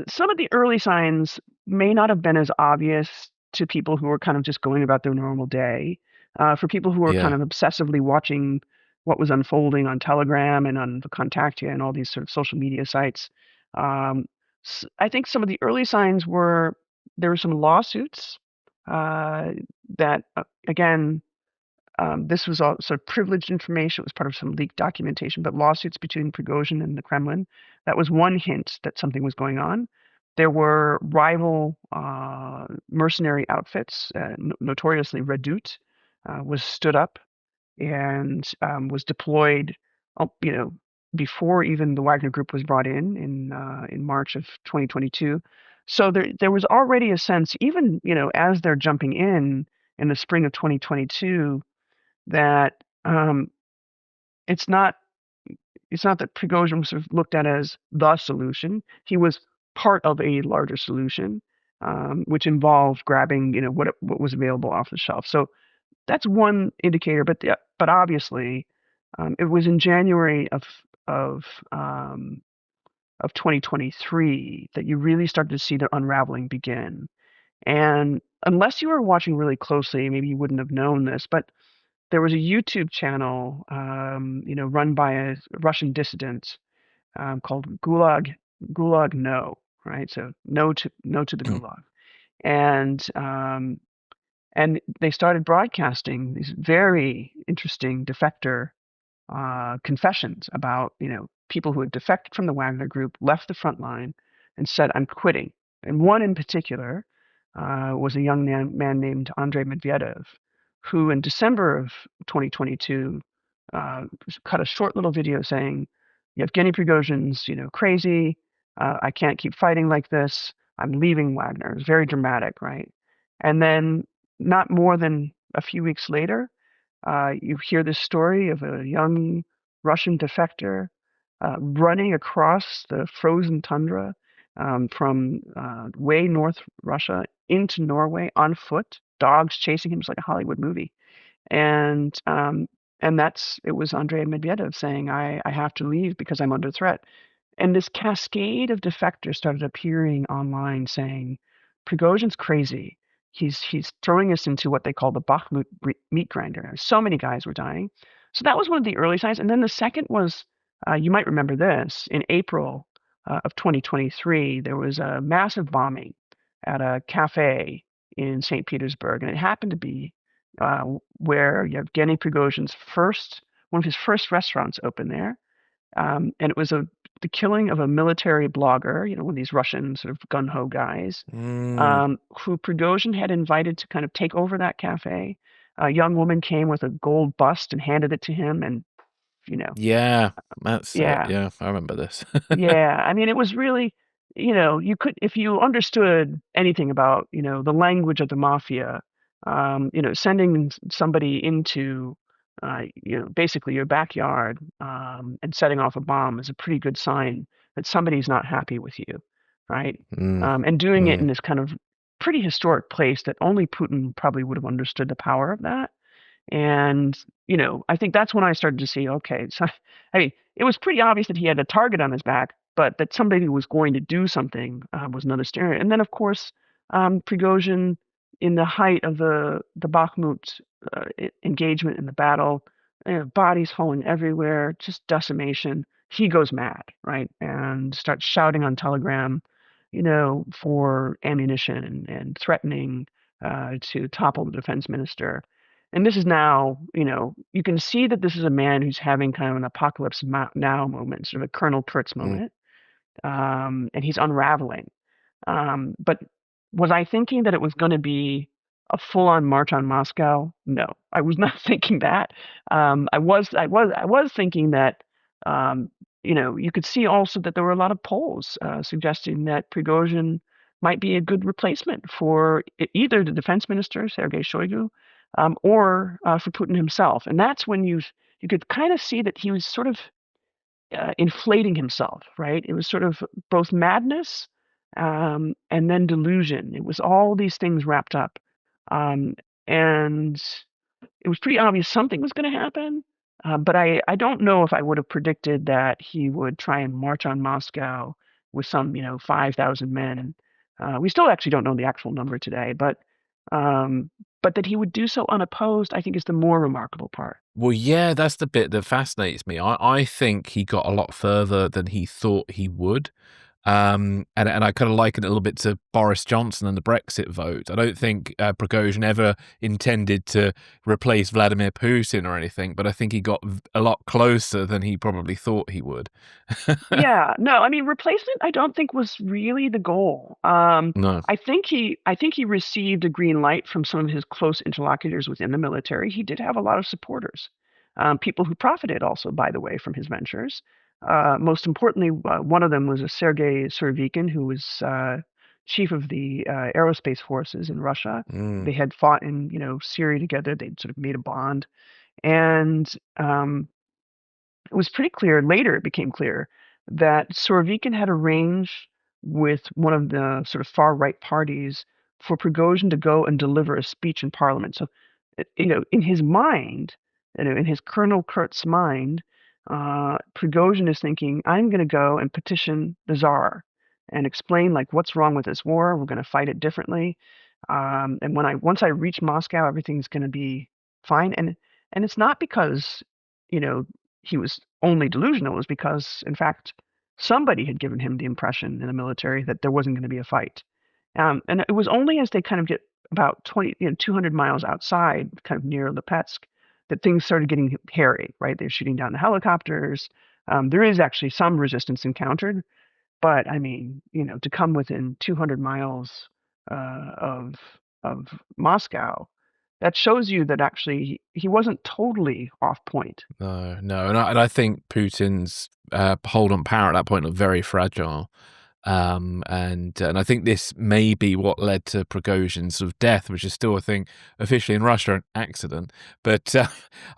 some of the early signs may not have been as obvious to people who were kind of just going about their normal day. For people who were kind Yeah. of obsessively watching what was unfolding on Telegram and on the Contactia and all these sort of social media sites, Um, I think some of the early signs were there were some lawsuits that, again, this was all sort of privileged information. It was part of some leaked documentation, but lawsuits between Prigozhin and the Kremlin. That was one hint that something was going on. There were rival mercenary outfits, notoriously Redoute, was stood up and was deployed, you know, before even the Wagner Group was brought in March of 2022. So there was already a sense, even as they're jumping in the spring of 2022, that it's not that Prigozhin was sort of looked at as the solution. He was part of a larger solution, which involved grabbing what was available off the shelf. So that's one indicator. But obviously, it was in January of um, of 2023 that you really started to see the unraveling begin. And unless you were watching really closely, maybe you wouldn't have known this, but there was a YouTube channel, run by a Russian dissident called Gulag No, right? So no to the Gulag, and they started broadcasting these very interesting defector confessions about people who had defected from the Wagner Group, left the front line, and said, "I'm quitting." And one in particular was a young man named Andrei Medvedev, who in December of 2022 uh, cut a short little video saying, "Yevgeny Prigozhin's crazy. I can't keep fighting like this. I'm leaving Wagner." It was very dramatic, right? And then not more than a few weeks later, you hear this story of a young Russian defector running across the frozen tundra from way north Russia into Norway on foot, dogs chasing him. It's like a Hollywood movie. And it was Andrei Medvedev saying, I have to leave because I'm under threat. And this cascade of defectors started appearing online saying, Prigozhin's crazy. He's throwing us into what they call the Bakhmut meat grinder. So many guys were dying. So that was one of the early signs. And then the second was, you might remember this, in April of 2023, there was a massive bombing at a cafe in St. Petersburg. And it happened to be where Yevgeny Prigozhin's one of his first restaurants opened there. And it was the killing of a military blogger, one of these Russian sort of gung-ho guys, who Prigozhin had invited to kind of take over that cafe. A young woman came with a gold bust and handed it to him, and Yeah, that's yeah, yeah, I remember this. yeah. I mean, it was really, you could, if you understood anything about, the language of the mafia, sending somebody into, basically your backyard, and setting off a bomb is a pretty good sign that somebody's not happy with you, right? And doing it in this kind of pretty historic place that only Putin probably would have understood the power of that. And, I think that's when I started to see, okay, so, I mean, it was pretty obvious that he had a target on his back, but that somebody was going to do something was another story. And then, of course, Prigozhin, in the height of the Bakhmut engagement in the battle, bodies falling everywhere, just decimation. He goes mad, right, and starts shouting on Telegram, for ammunition and threatening to topple the defense minister. And this is now, you can see that this is a man who's having kind of an apocalypse now moment, sort of a Colonel Kurtz moment, and he's unraveling. But was I thinking that it was going to be a full-on march on Moscow? No, I was not thinking that. I was thinking that, you could see also that there were a lot of polls suggesting that Prigozhin might be a good replacement for either the defense minister, Sergei Shoigu, or for Putin himself. And that's when you could kind of see that he was sort of inflating himself, right? It was sort of both madness and then delusion. It was all these things wrapped up. And it was pretty obvious something was going to happen. But I don't know if I would have predicted that he would try and march on Moscow with some, 5,000 men. We still actually don't know the actual number today, but that he would do so unopposed, I think, is the more remarkable part. Well, yeah, that's the bit that fascinates me. I think he got a lot further than he thought he would. And I kind of liken it a little bit to Boris Johnson and the Brexit vote. I don't think Prigozhin ever intended to replace Vladimir Putin or anything, but I think he got a lot closer than he probably thought he would. Yeah, no, I mean, replacement, I don't think was really the goal. No. I think he received a green light from some of his close interlocutors within the military. He did have a lot of supporters, people who profited also, by the way, from his ventures. Most importantly, one of them was a Sergei Surovikin, who was chief of the aerospace forces in Russia. They had fought in, Syria together. They'd sort of made a bond, and it was pretty clear, later it became clear, that Surovikin had arranged with one of the sort of far right parties for Prigozhin to go and deliver a speech in parliament. So, in his mind, in his Colonel Kurt's mind, Prigozhin is thinking, I'm going to go and petition the Tsar and explain like what's wrong with this war. We're going to fight it differently. And once I reach Moscow, everything's going to be fine. And it's not because, you know, he was only delusional. It was because, in fact, somebody had given him the impression in the military that there wasn't going to be a fight. And it was only as they kind of get about 200 miles outside, kind of near Lipetsk, that things started getting hairy, right? They're shooting down the helicopters. There is actually some resistance encountered, but I mean, to come within 200 miles of Moscow, that shows you that actually he wasn't totally off point. No, no, and I think Putin's hold on power at that point looked very fragile, and I think this may be what led to Prigozhin's sort of death, which is still, I think, officially in Russia an accident. But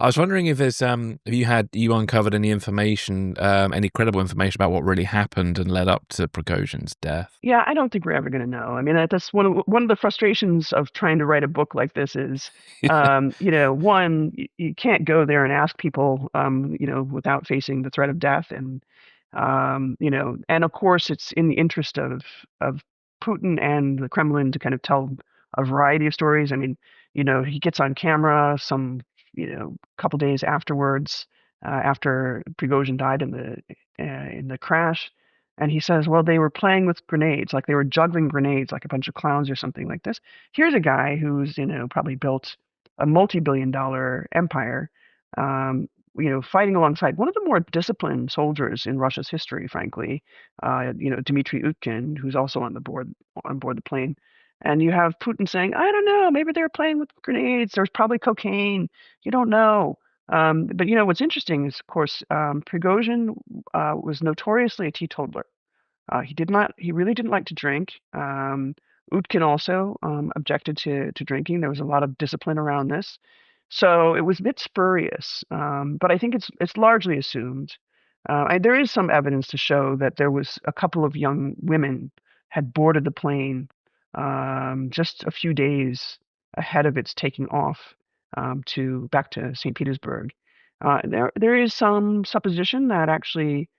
I was wondering if there's have you uncovered any information, any credible information about what really happened and led up to Prigozhin's death? Yeah, I don't think we're ever going to know. I mean, that's one of the frustrations of trying to write a book like this is, one, you can't go there and ask people, without facing the threat of death, and of course, it's in the interest of Putin and the Kremlin to kind of tell a variety of stories. I mean, he gets on camera couple days afterwards, after Prigozhin died in the crash, and he says, well, they were playing with grenades, like they were juggling grenades like a bunch of clowns or something like this. Here's a guy who's, probably built a multi-billion-dollar empire, fighting alongside one of the more disciplined soldiers in Russia's history, frankly, Dmitry Utkin, who's also on board the plane. And you have Putin saying, I don't know, maybe they were playing with grenades. There's probably cocaine. You don't know. But what's interesting is, of course, Prigozhin was notoriously a teetotaler. He really didn't like to drink. Utkin also objected to drinking. There was a lot of discipline around this. So it was a bit spurious, but I think it's largely assumed. There is some evidence to show that there was a couple of young women had boarded the plane just a few days ahead of its taking off back to St. Petersburg. There is some supposition that actually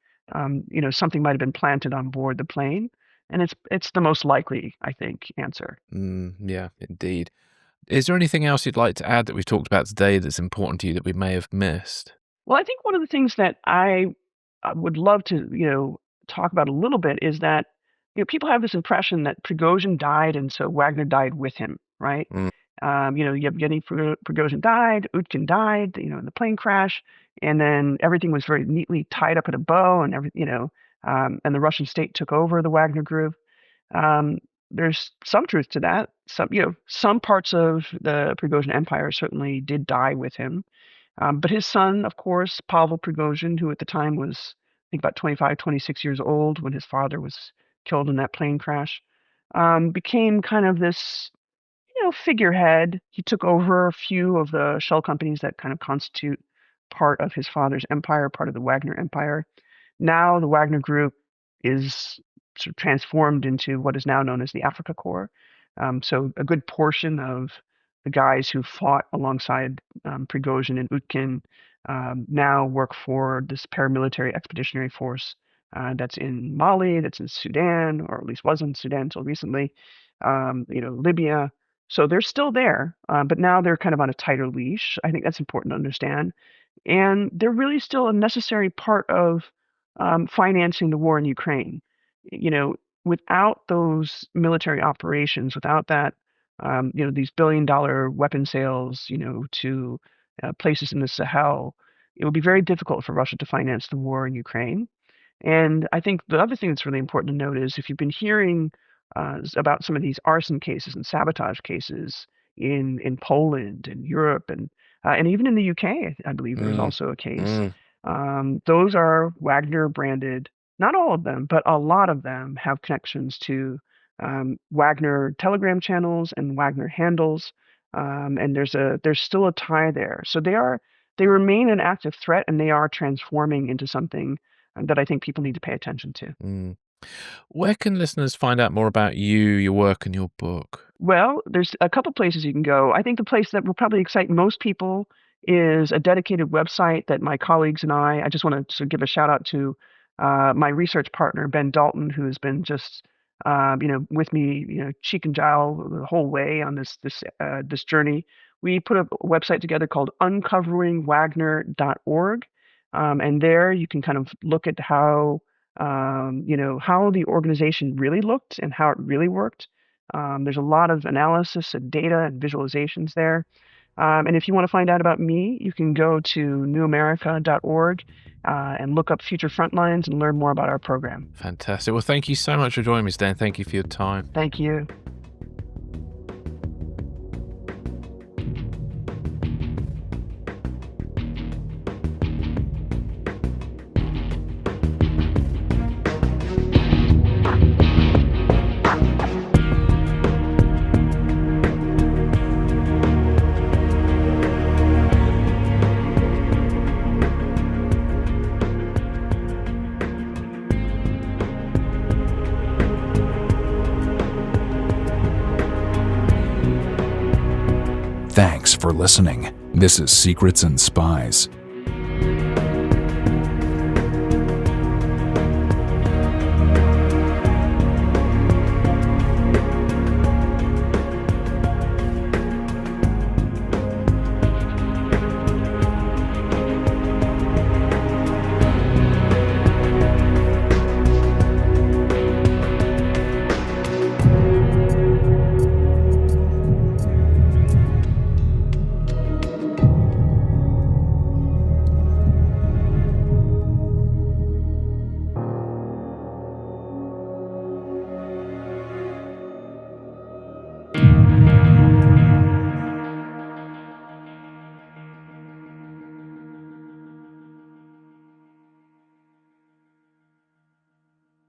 something might have been planted on board the plane, and it's the most likely, I think, answer. Yeah, indeed. Is there anything else you'd like to add that we've talked about today that's important to you that we may have missed? Well, I think one of the things that I would love to, talk about a little bit is that, people have this impression that Prigozhin died and so Wagner died with him, right? Mm, Yevgeny Prigozhin died, Utkin died, in the plane crash, and then everything was very neatly tied up in a bow, and and the Russian state took over the Wagner Group. There's some truth to that. Some parts of the Prigozhin empire certainly did die with him. But his son, of course, Pavel Prigozhin, who at the time was, I think, about 25, 26 years old when his father was killed in that plane crash, became kind of this, figurehead. He took over a few of the shell companies that kind of constitute part of his father's empire, part of the Wagner empire. Now the Wagner Group is sort of transformed into what is now known as the Africa Corps. So a good portion of the guys who fought alongside Prigozhin and Utkin now work for this paramilitary expeditionary force that's in Mali, that's in Sudan, or at least was in Sudan until recently, Libya. So they're still there, but now they're kind of on a tighter leash. I think that's important to understand. And they're really still a necessary part of financing the war in Ukraine. without those military operations, without that, these billion-dollar weapon sales, to places in the Sahel, it would be very difficult for Russia to finance the war in Ukraine. And I think the other thing that's really important to note is if you've been hearing about some of these arson cases and sabotage cases in Poland and Europe and even in the UK, I believe there was also a case. Those are Wagner branded. Not all of them, but a lot of them have connections to Wagner Telegram channels and Wagner handles, and there's still a tie there. So they remain an active threat, and they are transforming into something that I think people need to pay attention to. Where can listeners find out more about you, your work, and your book? Well, there's a couple places you can go. I think the place that will probably excite most people is a dedicated website that my colleagues and I just want to give a shout out to my research partner, Ben Dalton, who has been just, with me, cheek and jowl the whole way on this journey. We put a website together called uncoveringwagner.org. And there you can kind of look at how the organization really looked and how it really worked. There's a lot of analysis and data and visualizations there. And if you want to find out about me, you can go to newamerica.org and look up Future Frontlines and learn more about our program. Fantastic. Well, thank you so much for joining me today, and thank you for your time. Thank you. Thanks for listening. This is Secrets and Spies.